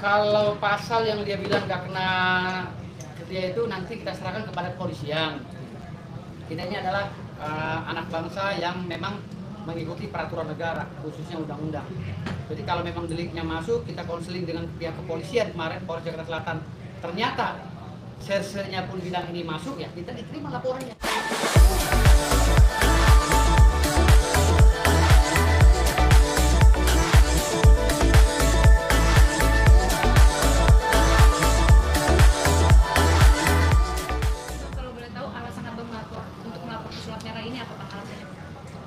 Kalau pasal yang dia bilang nggak kena dia itu nanti kita serahkan kepada kepolisian. Kita ini adalah anak bangsa yang memang mengikuti peraturan negara, khususnya undang-undang. Jadi kalau memang deliknya masuk, kita konseling dengan pihak kepolisian kemarin, Polres Jakarta Selatan. Ternyata sersernya pun bilang ini masuk, ya kita diterima laporannya.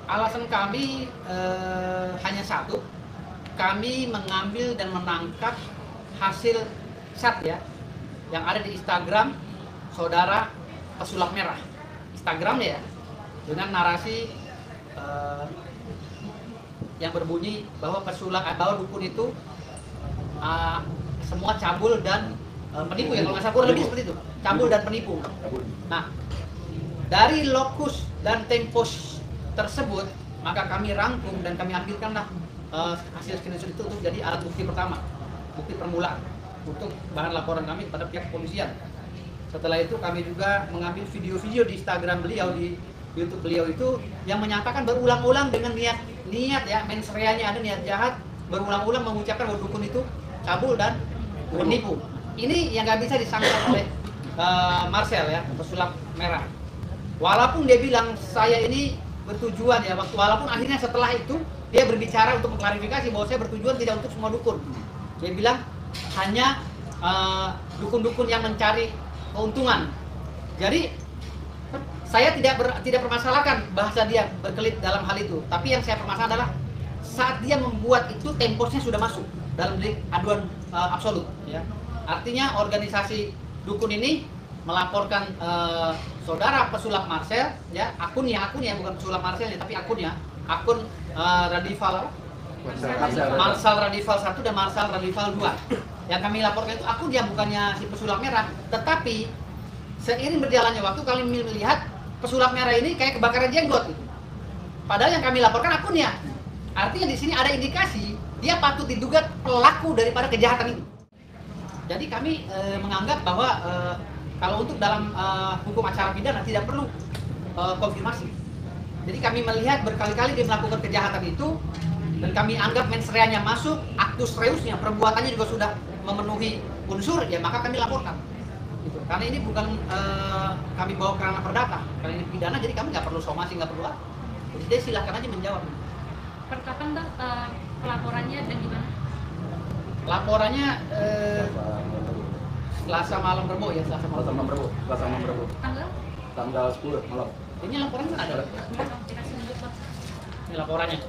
Alasan kami hanya satu, kami mengambil dan menangkap hasil chat ya yang ada di Instagram saudara pesulap merah, Instagramnya ya, dengan narasi yang berbunyi bahwa bahwa dukun itu semua cabul dan penipu ya, kalau nggak salah kurang lebih seperti itu, cabul dan penipu. Nah, dari lokus dan tempos tersebut, maka kami rangkum dan kami ambilkanlah hasil screenshot itu untuk jadi alat bukti pertama, bukti permulaan untuk bahan laporan kami kepada pihak kepolisian. Setelah itu kami juga mengambil video-video di Instagram beliau, di YouTube beliau itu yang menyatakan berulang-ulang dengan niat ya, mens reanya ada niat jahat, berulang-ulang mengucapkan bahwa dukun itu cabul dan penipu. Ini yang nggak bisa disangkal oleh Marcel ya, pesulap merah. Walaupun dia bilang saya ini bertujuan ya, walaupun akhirnya setelah itu dia berbicara untuk mengklarifikasi bahwa saya bertujuan tidak untuk semua dukun. Dia bilang hanya dukun-dukun yang mencari keuntungan. Jadi saya tidak permasalahkan bahasa dia berkelit dalam hal itu, tapi yang saya permasalahkan adalah saat dia membuat itu temposnya sudah masuk dalam delik aduan absolut ya. Artinya organisasi dukun ini melaporkan saudara pesulap Marcel ya, akunnya bukan pesulap Marcel ya, tapi akun Marcel Radival 1 dan Marcel Radival 2. Yang kami laporkan itu akun dia, bukannya si pesulap merah. Tetapi seiring berjalannya waktu kami melihat pesulap merah ini kayak kebakaran jenggot gitu. Padahal yang kami laporkan akunnya. Artinya di sini ada indikasi dia patut diduga pelaku daripada kejahatan itu. Jadi kami menganggap bahwa kalau untuk dalam hukum acara pidana tidak perlu konfirmasi. Jadi kami melihat berkali-kali dia melakukan kejahatan itu dan kami anggap mens reanya masuk, actus reusnya, perbuatannya juga sudah memenuhi unsur, ya maka kami laporkan. Gitu. Karena ini bukan kami bawa ke ranah perdata, karena ini pidana, jadi kami nggak perlu somasi, nggak perlu apa. Jadi dia silahkan aja menjawab. Per kapan Mbak pelaporannya dan gimana? Laporannya Selasa malam Rebo ya, Selasa malam Rebo. Tanggal 10 malam. Ini laporannya kan ada. Ini laporannya.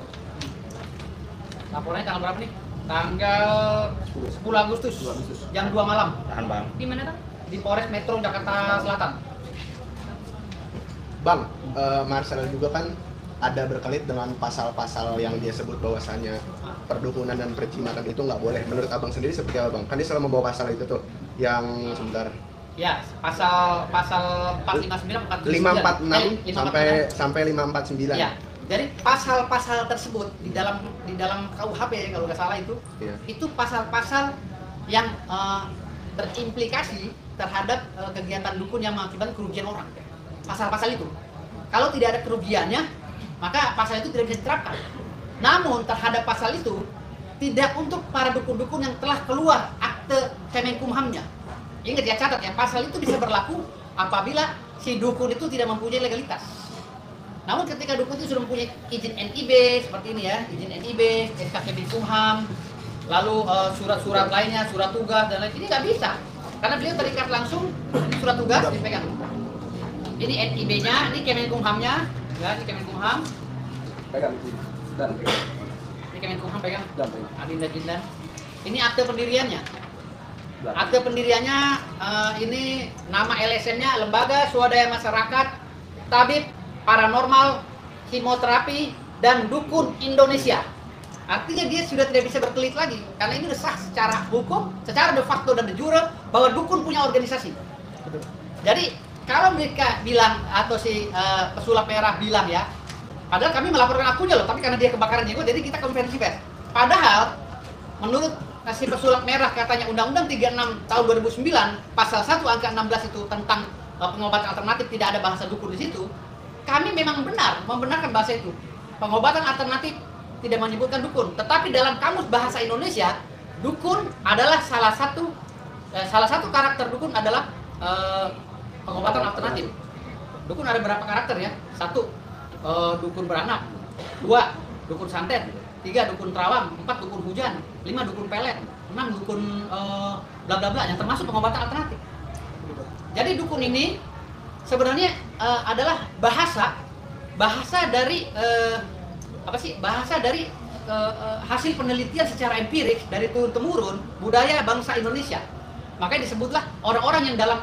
Laporannya tanggal berapa nih? Tanggal 10 Agustus. Jam 2 malam. Tahan Bang. Di mana Bang? Di Polres Metro Jakarta Selatan. Bang, Marcel juga kan ada berkelit dengan pasal-pasal yang dia sebut bahwasannya perdukunan dan perjinakan itu nggak boleh. Menurut abang sendiri seperti apa bang? Kan dia selalu membawa pasal itu tuh yang sebentar. Ya, pasal 459, 546 sampai 549. Ya. Jadi pasal-pasal tersebut di dalam KUHP ya, kalau nggak salah itu, itu pasal-pasal yang berimplikasi terhadap kegiatan dukun yang mengakibatkan kerugian orang. Pasal-pasal itu, kalau tidak ada kerugiannya, maka pasal itu tidak bisa diterapkan. Namun terhadap pasal itu tidak untuk para dukun-dukun yang telah keluar akte Kemenkumhamnya. Ingat ya, catat ya, pasal itu bisa berlaku apabila si dukun itu tidak mempunyai legalitas. Namun ketika dukun itu sudah mempunyai izin NIB seperti ini ya, izin NIB, SK Kemenkumham, lalu surat-surat lainnya, surat tugas dan lain, ini nggak bisa karena beliau terikat langsung surat tugas dipegang. Ini NIB-nya, ini Kemenkumhamnya, ya, ini Kemenkumham. Pegang dan Ini Kemenkumham pegang. dan Adinda Jindan. Ini akte pendiriannya. Akte pendiriannya ini nama LSM-nya Lembaga Swadaya Masyarakat Tabib Paranormal Hipnoterapi dan Dukun Indonesia. Artinya dia sudah tidak bisa berkelit lagi karena ini sudah sah secara hukum, secara de facto dan de jure bahwa dukun punya organisasi. Jadi kalau mereka bilang atau si pesulap merah bilang ya, padahal kami melaporkan akunnya loh, tapi karena dia kebakaran jenggot jadi kita konferensi pers. Padahal menurut si pesulap merah katanya Undang-Undang 36 tahun 2009 pasal 1 angka 16 itu tentang pengobatan alternatif tidak ada bahasa dukun di situ, kami memang membenarkan bahasa itu. Pengobatan alternatif tidak menyebutkan dukun, tetapi dalam kamus bahasa Indonesia dukun adalah salah satu karakter dukun adalah pengobatan alternatif. Dukun ada berapa karakter ya? 1, dukun beranak. 2, dukun santet. 3, dukun terawang. 4, dukun hujan. 5, dukun pelet. 6, dukun bla bla bla, yang termasuk pengobatan alternatif. Jadi dukun ini sebenarnya adalah bahasa dari hasil penelitian secara empirik dari turun temurun budaya bangsa Indonesia. Makanya disebutlah orang-orang yang dalam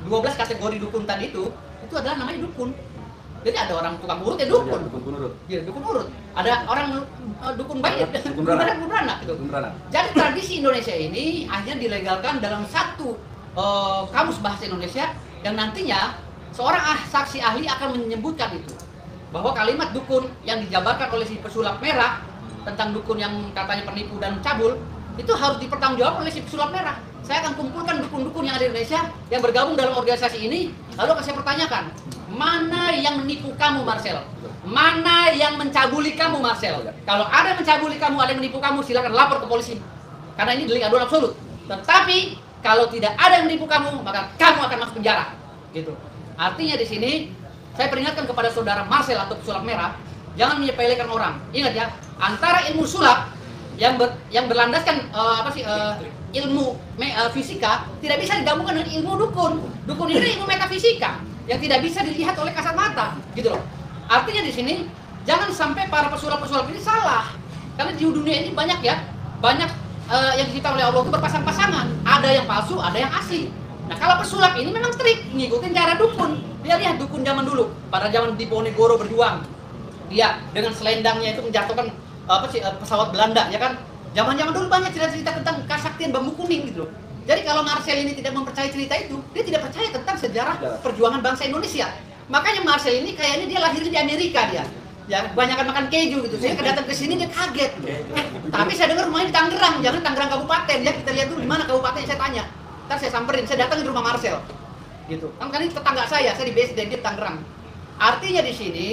12 kategori dukun tadi itu adalah namanya dukun. Jadi ada orang tukang urut ya dukun. Dukun urut. Iya, dukun urut. Ada orang dukun bayi, dukun beranak gitu. Dukun beranak. Jadi tradisi Indonesia ini hanya dilegalkan dalam satu kamus bahasa Indonesia yang nantinya seorang saksi ahli akan menyebutkan itu. Bahwa kalimat dukun yang dijabarkan oleh si pesulap merah tentang dukun yang katanya penipu dan cabul itu harus dipertanggungjawabkan oleh si pesulap merah. Saya akan kumpulkan dukun-dukun yang ada di Indonesia yang bergabung dalam organisasi ini, lalu akan saya pertanyakan, mana yang menipu kamu Marcel? Mana yang mencabuli kamu Marcel? Kalau ada yang mencabuli kamu, ada yang menipu kamu, silakan lapor ke polisi. Karena ini delik aduan absolut. Tetapi kalau tidak ada yang menipu kamu, maka kamu akan masuk penjara. Gitu. Artinya di sini saya peringatkan kepada saudara Marcel atau pesulap merah, jangan menyepelekan orang. Ingat ya, antara ilmu sulap yang berlandaskan ilmu fisika tidak bisa digabungkan dengan ilmu dukun. Dukun ini ilmu metafisika yang tidak bisa dilihat oleh kasat mata, gitu loh. Artinya di sini jangan sampai para pesulap-pesulap ini salah. Karena di dunia ini banyak yang diciptakan oleh Allah itu berpasang-pasangan. Ada yang palsu, ada yang asli. Nah, kalau pesulap ini memang trik ngikutin cara dukun. Dia lihat dukun zaman dulu, pada zaman Diponegoro berjuang. Dia dengan selendangnya itu menjatuhkan pesawat Belanda, ya kan? Zaman-zaman dulu banyak cerita-cerita tentang kesaktian bambu kuning gitu loh. Jadi kalau Marcel ini tidak mempercayai cerita itu, dia tidak percaya tentang sejarah perjuangan bangsa Indonesia. Makanya Marcel ini kayaknya dia lahirnya di Amerika dia. Ya, kebanyakan makan keju gitu. Saya kedatang ke sini dia kaget. Tapi saya dengar rumahnya di Tangerang, jangan Tangerang Kabupaten ya. Kita lihat dulu di mana kabupatennya, saya tanya. Ntar saya samperin, saya datang ke rumah Marcel. Gitu. Kan ini tetangga saya di base dan dia di Tangerang. Artinya di sini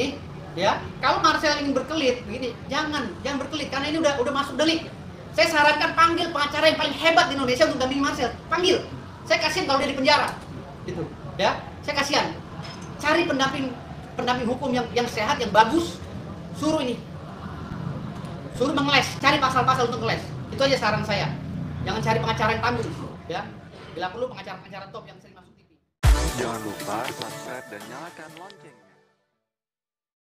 ya, kalau Marcel ingin berkelit begini, jangan berkelit karena ini udah masuk delik. Saya sarankan panggil pengacara yang paling hebat di Indonesia untuk dampingi Marcel. Panggil. Saya kasihan kalau dia di penjara. Gitu. Ya, saya kasihan. Cari pendamping hukum yang sehat, yang bagus. Suruh mengeles, cari pasal-pasal untuk ngeles. Itu aja saran saya. Jangan cari pengacara yang tangguh, ya. Bila perlu pengacara-pengacara top yang sering masuk TV. Jangan lupa subscribe dan nyalakan loncengnya.